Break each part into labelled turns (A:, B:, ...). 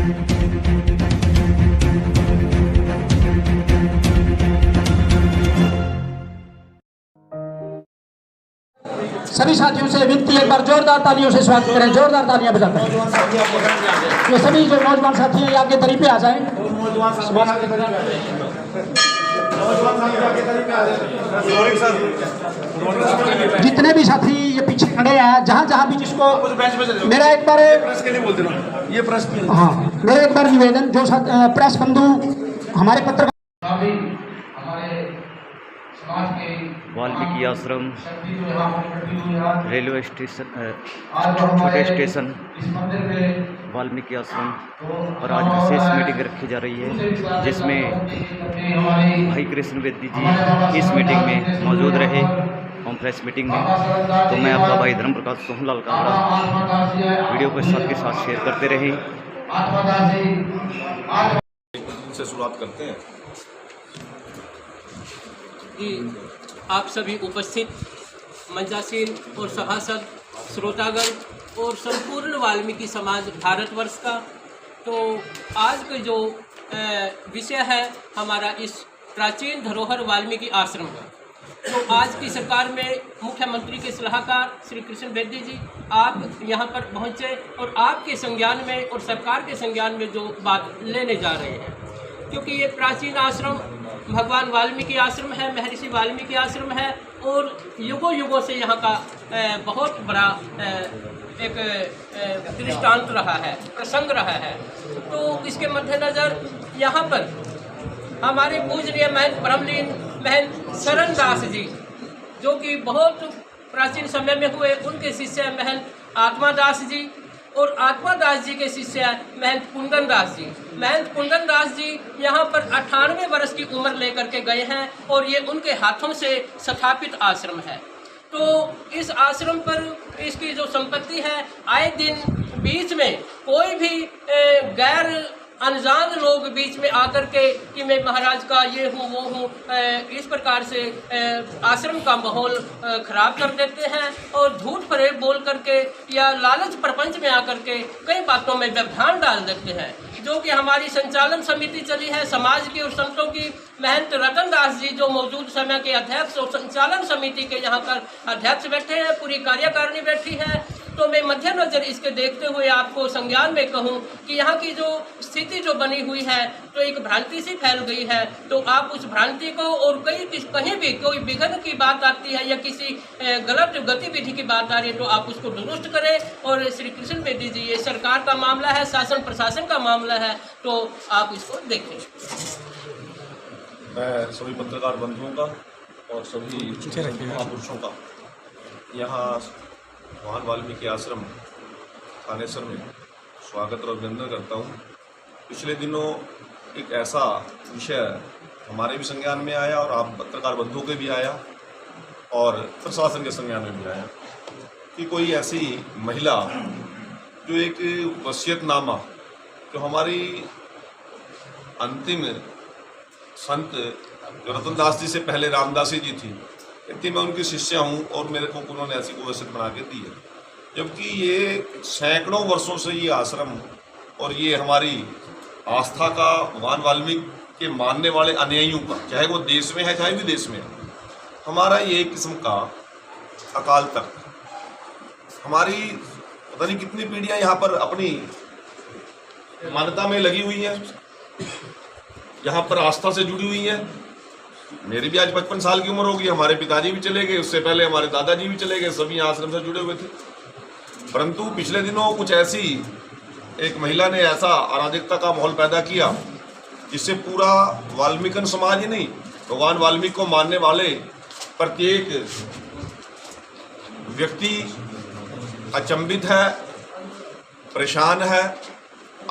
A: सभी साथियों से विनती एक बार जोरदार तालियों से स्वागत करें, जोरदार तालियां बजाकर। ये सभी जो नौजवान साथी हैं आगे करीब पे आ जाएं। जितने भी साथी ये पीछे खड़े हैं, जहां भी जिसको मेरा एक बार
B: ये प्रेस
A: हाँ मेरा एक बार निवेदन, जो प्रेस बंधु हमारे पत्रकार
C: वाल्मीकि आश्रम रेलवे स्टेशन छोटे स्टेशन वाल्मीकि आश्रम और आज विशेष मीटिंग रखी जा रही है, जिसमें भाई कृष्ण वेदी जी इस मीटिंग में मौजूद रहे कॉन्फ्रेंस मीटिंग में। तो मैं आपका भाई धर्म प्रकाश सोहनलाल कांगड़ा वीडियो को साथ के साथ शेयर करते रहे।
B: से शुरुआत करते हैं।
D: आप सभी उपस्थित मंचासीन और सभासद, श्रोतागण और संपूर्ण वाल्मीकि समाज भारतवर्ष का, तो आज का जो विषय है हमारा इस प्राचीन धरोहर वाल्मीकि आश्रम का, तो आज की सरकार में मुख्यमंत्री के सलाहकार श्री कृष्ण वेदी जी आप यहाँ पर पहुँचे और आपके संज्ञान में और सरकार के संज्ञान में जो बात लेने जा रहे हैं, क्योंकि ये प्राचीन आश्रम भगवान वाल्मीकि आश्रम है, महर्षि वाल्मीकि आश्रम है और युगों युगों से यहाँ का बहुत बड़ा एक दृष्टांत रहा है, प्रसंग रहा है। तो इसके मद्देनज़र यहाँ पर हमारे पूजनीय महंत ब्रह्मलीन महंत शरण दास जी, जो कि बहुत प्राचीन समय में हुए, उनके शिष्य महंत आत्मा दास जी और आत्मा दास जी के शिष्य महंत कुंदन दास जी। महंत कुंदन दास जी यहाँ पर 98 वर्ष की उम्र लेकर के गए हैं और ये उनके हाथों से स्थापित आश्रम है। तो इस आश्रम पर इसकी जो संपत्ति है, आए दिन बीच में कोई भी गैर अनजान लोग बीच में आकर के कि मैं महाराज का ये हूँ वो हूँ, इस प्रकार से आश्रम का माहौल खराब कर देते हैं और झूठ फरेब बोल करके या लालच प्रपंच में आकर के कई बातों में व्यवधान डाल देते हैं। जो कि हमारी संचालन समिति चली है समाज की और संतों की, महंत रतन दास जी जो मौजूद समय के अध्यक्ष और संचालन समिति के यहाँ पर अध्यक्ष बैठे हैं, पूरी कार्यकारिणी बैठी है। तो मैं मद्देनजर इसके देखते हुए आपको संज्ञान में कहूँ कि यहाँ की जो स्थिति जो बनी हुई है, तो एक भ्रांति सी फैल गई है। तो आप उस भ्रांति को और कहीं भी कोई विघ्न की बात आती है या किसी गलत गतिविधि की बात आ रही है, तो आप उसको दुरुस्त करें। और श्री कृष्ण वेदी जी, ये सरकार का मामला है, शासन प्रशासन का मामला है, तो आप इसको देखें।
B: मैं सभी पत्रकार बंधुओं का और सभी महापुरुषों का यहाँ महान वाल्मीकि आश्रम थानेसर में स्वागत और अभिनंदन करता हूँ। पिछले दिनों एक ऐसा विषय हमारे भी संज्ञान में आया और आप पत्रकार बंधुओं के भी आया और प्रशासन के संज्ञान में भी आया कि कोई ऐसी महिला जो एक वसीयतनामा, जो हमारी अंतिम संत जो रतन दास जी से पहले रामदासी जी थी, इतनी मैं उनकी शिष्य हूँ और मेरे को उन्होंने ऐसी को वसीयत बना के दी है। जबकि ये सैकड़ों वर्षों से ये आश्रम और ये हमारी आस्था का भगवान वाल्मीकि के मानने वाले अनुयायियों का, चाहे वो देश में है चाहे विदेश में है, हमारा ये एक किस्म का अकाल तख्त, हमारी पता नहीं कितनी पीढ़ियाँ यहाँ पर अपनी मान्यता में लगी हुई हैं, यहाँ पर आस्था से जुड़ी हुई हैं। मेरी भी आज 55 साल की उम्र होगी, हमारे पिताजी भी चले गए, उससे पहले हमारे दादाजी भी चले गए, सभी आश्रम से जुड़े हुए थे। परंतु पिछले दिनों कुछ ऐसी एक महिला ने ऐसा अराजकता का माहौल पैदा किया जिससे पूरा वाल्मीकि समाज ही नहीं, भगवान वाल्मीकि को मानने वाले प्रत्येक व्यक्ति अचंभित है, परेशान है।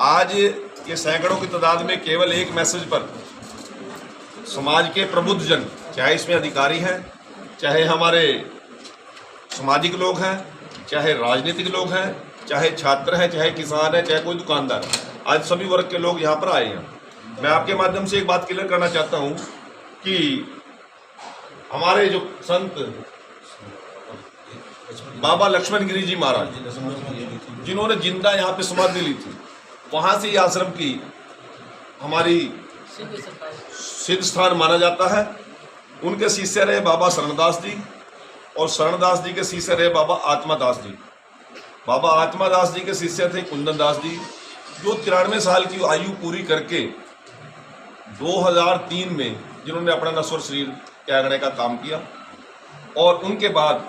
B: आज ये सैकड़ों की तादाद में केवल एक मैसेज पर समाज के प्रबुद्ध जन, चाहे इसमें अधिकारी हैं, चाहे हमारे सामाजिक लोग हैं, चाहे राजनीतिक लोग हैं, चाहे छात्र हैं, चाहे किसान हैं, चाहे कोई दुकानदार, आज सभी वर्ग के लोग यहाँ पर आए हैं। मैं आपके माध्यम से एक बात क्लियर करना चाहता हूँ कि हमारे जो संत बाबा लक्ष्मण गिरी जी महाराज, जिन्होंने जिंदा यहाँ पे समाधि ली थी, वहाँ से ये आश्रम की हमारी सिद्ध स्थान माना जाता है। उनके शिष्य रहे बाबा शरणदास जी और शरणदास जी के शिष्य रहे बाबा आत्मादास जी। बाबा आत्मादास जी के शिष्य थे कुंदन दास जी, जो 93 साल की आयु पूरी करके 2003 में जिन्होंने अपना नश्वर शरीर त्यागने का काम किया। और उनके बाद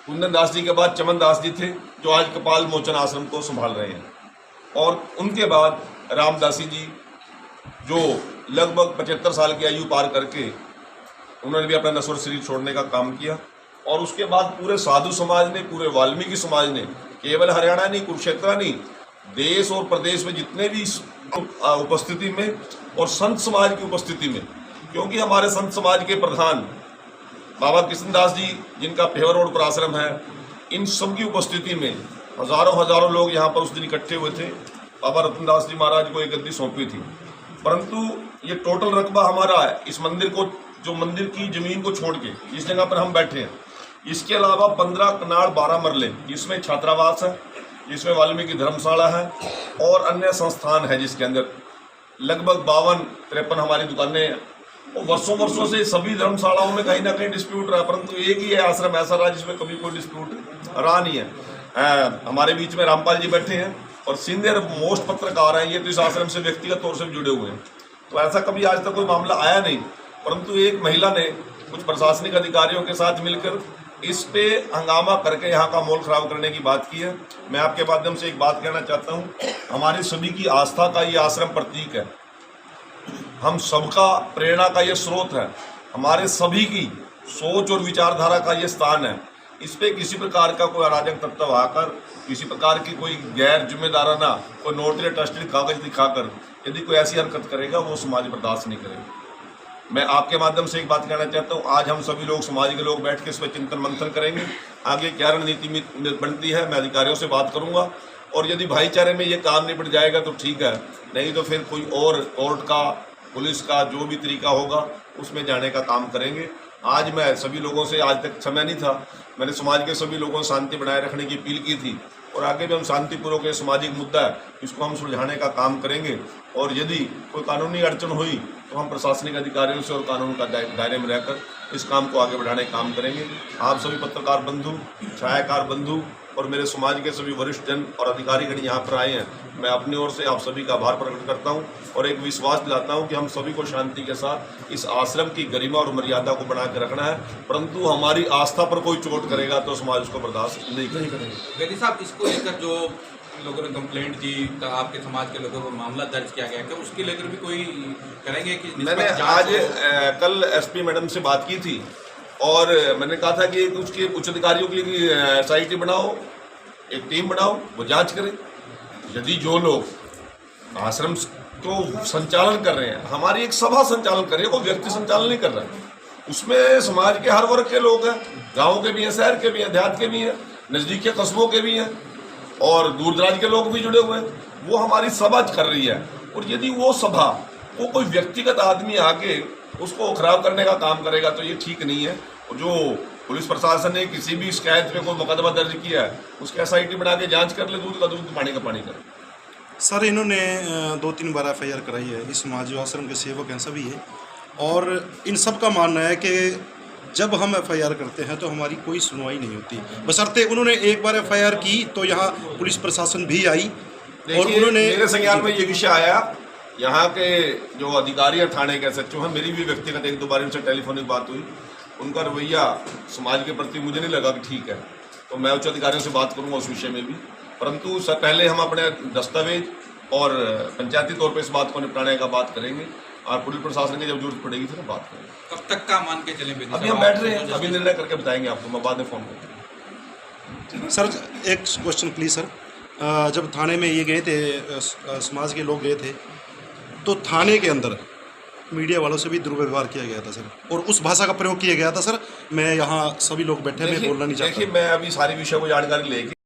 B: कुंदन दास जी के बाद चमन दास जी थे, जो आज कपाल मोचन आश्रम को संभाल रहे हैं। और उनके बाद रामदासी जी, जो लगभग 75 साल की आयु पार करके उन्होंने भी अपना नश्वर शरीर छोड़ने का काम किया। और उसके बाद पूरे साधु समाज ने, पूरे वाल्मीकि समाज ने, केवल हरियाणा नहीं, कुरुक्षेत्र नहीं, देश और प्रदेश में जितने भी उपस्थिति में और संत समाज की उपस्थिति में, क्योंकि हमारे संत समाज के प्रधान बाबा कृष्णदास जी, जिनका पेवर रोड पर आश्रम है, इन सब की उपस्थिति में हजारों लोग यहाँ पर उस दिन इकट्ठे हुए थे। बाबा रतनदास जी महाराज को एक गद्दी सौंपी थी। परंतु ये टोटल रकबा हमारा है इस मंदिर को, जो मंदिर की जमीन को छोड़ के जिस जगह पर हम बैठे हैं, इसके अलावा 15 कनाल 12 मरले, जिसमें छात्रावास है, जिसमें वाल्मीकि धर्मशाला है और अन्य संस्थान है, जिसके अंदर लगभग 52-53 हमारी दुकानें हैं। और वर्षों से सभी धर्मशालाओं में कहीं ना कहीं डिस्प्यूट रहा, परंतु एक ही है आश्रम ऐसा रहा जिसमें कभी कोई डिस्प्यूट रहा नहीं है। हमारे बीच में रामपाल जी बैठे हैं और सीनियर मोस्ट पत्रकार हैं, ये तो इस आश्रम से व्यक्तिगत तौर से जुड़े हुए हैं। तो ऐसा कभी आज तक कोई मामला आया नहीं, परंतु एक महिला ने कुछ प्रशासनिक अधिकारियों के साथ मिलकर इस पे हंगामा करके यहाँ का माहौल खराब करने की बात की है। मैं आपके माध्यम से एक बात कहना चाहता हूँ, हमारी सभी की आस्था का ये आश्रम प्रतीक है, हम सबका प्रेरणा का ये स्रोत है, हमारे सभी की सोच और विचारधारा का ये स्थान है। इस पे किसी प्रकार का कोई अराजक तत्व आकर, किसी प्रकार की कोई गैर जिम्मेदाराना कोई नोटरी ट्रस्टेड कागज दिखाकर यदि कोई ऐसी हरकत करेगा, वो समाज बर्दाश्त नहीं करेगा। मैं आपके माध्यम से एक बात कहना चाहता हूँ, आज हम सभी लोग, समाज के लोग बैठ के इस पर चिंतन मंथन करेंगे, आगे क्या रणनीति बनती है मैं अधिकारियों से बात करूँगा। और यदि भाईचारे में ये काम निपट जाएगा तो ठीक है, नहीं तो फिर कोई और कोर्ट का, पुलिस का जो भी तरीका होगा उसमें जाने का काम करेंगे। आज मैं सभी लोगों से, आज तक समय नहीं था, मैंने समाज के सभी लोगों से शांति बनाए रखने की अपील की थी और आगे भी हम शांतिपूर्वक ये सामाजिक मुद्दा है इसको हम सुलझाने का काम करेंगे। और यदि कोई कानूनी अड़चन हुई तो हम प्रशासनिक अधिकारियों से और कानून का दायरे में रहकर इस काम को आगे बढ़ाने का काम करेंगे। आप सभी पत्रकार बंधु, छायाकार बंधु और मेरे समाज के सभी वरिष्ठ जन और अधिकारीगण यहाँ पर आए हैं, मैं अपनी ओर से आप सभी का आभार प्रकट करता हूँ और एक विश्वास दिलाता हूँ कि हम सभी को शांति के साथ इस आश्रम की गरिमा और मर्यादा को बना के रखना है, परंतु हमारी आस्था पर कोई चोट करेगा तो समाज उसको बर्दाश्त नहीं करेगा।
E: वेदी साहब, इसको लेकर जो लोगों ने कंप्लेंट की, तो आपके समाज के लोगों को मामला दर्ज किया गया, क्या उसके लेकर भी कोई करेंगे कि
B: मैंने आज कल एसपी मैडम से बात की थी और मैंने कहा था कि उसके उच्च अधिकारियों के लिए SIT बनाओ, एक टीम बनाओ, वो जांच करें। यदि जो लोग आश्रम को संचालन कर रहे हैं, हमारी एक सभा संचालन कर रहे हैं, कोई व्यक्ति संचालन नहीं कर रहा है, उसमें समाज के हर वर्ग के लोग हैं, गाँव के भी हैं, शहर के भी हैं, देहात के भी हैं, नज़दीक के कस्बों के भी हैं और दूर दराज के लोग भी जुड़े हुए हैं। वो हमारी सभा कर रही है और यदि वो सभा को कोई व्यक्तिगत आदमी आके उसको खराब करने का काम करेगा तो ये ठीक नहीं है। और जो पुलिस प्रशासन ने किसी भी शिकायत पे कोई मुकदमा दर्ज किया है, उसके SIT बना के जांच कर ले, दूध का दूध, पानी का पानी करे।
F: सर, इन्होंने 2-3 बार FIR कराई है, इस समाज आश्रम के सेवक हैं सभी है, और इन सब का मानना है कि जब हम FIR करते हैं तो हमारी कोई सुनवाई नहीं होती। बशर्ते उन्होंने एक बार FIR की तो यहाँ पुलिस प्रशासन भी आई और उन्होंने,
B: मेरे संज्ञान में ये विषय आया, यहाँ के जो अधिकारी हैं, थाने के SHO हैं, मेरी भी व्यक्तिगत 1-2 बार इनसे टेलीफोनिक बात हुई, उनका रवैया समाज के प्रति मुझे नहीं लगा कि ठीक है, तो मैं उच्च अधिकारियों से बात करूँगा उस विषय में भी। परंतु सर, पहले हम अपने दस्तावेज और पंचायती तौर पर इस बात को निपटाने का बात करेंगे और पुलिस प्रशासन की जब जरूरत पड़ेगी फिर बात करेंगे।
E: कब तक का मान के चले?
B: अभी हम बैठ रहे हैं, अभी निर्णय करके बताएंगे आपको, मैं बाद में फोन करूँगा।
F: सर एक क्वेश्चन प्लीज सर, जब थाने में ये गए थे, समाज के लोग गए थे, तो थाने के अंदर मीडिया वालों से भी दुर्व्यवहार किया गया था सर, और उस भाषा का प्रयोग किया गया था सर। मैं यहाँ सभी लोग बैठे, मैं बोलना नहीं चाहता।
B: देखिए, मैं अभी सारी विषय को जानकारी लेके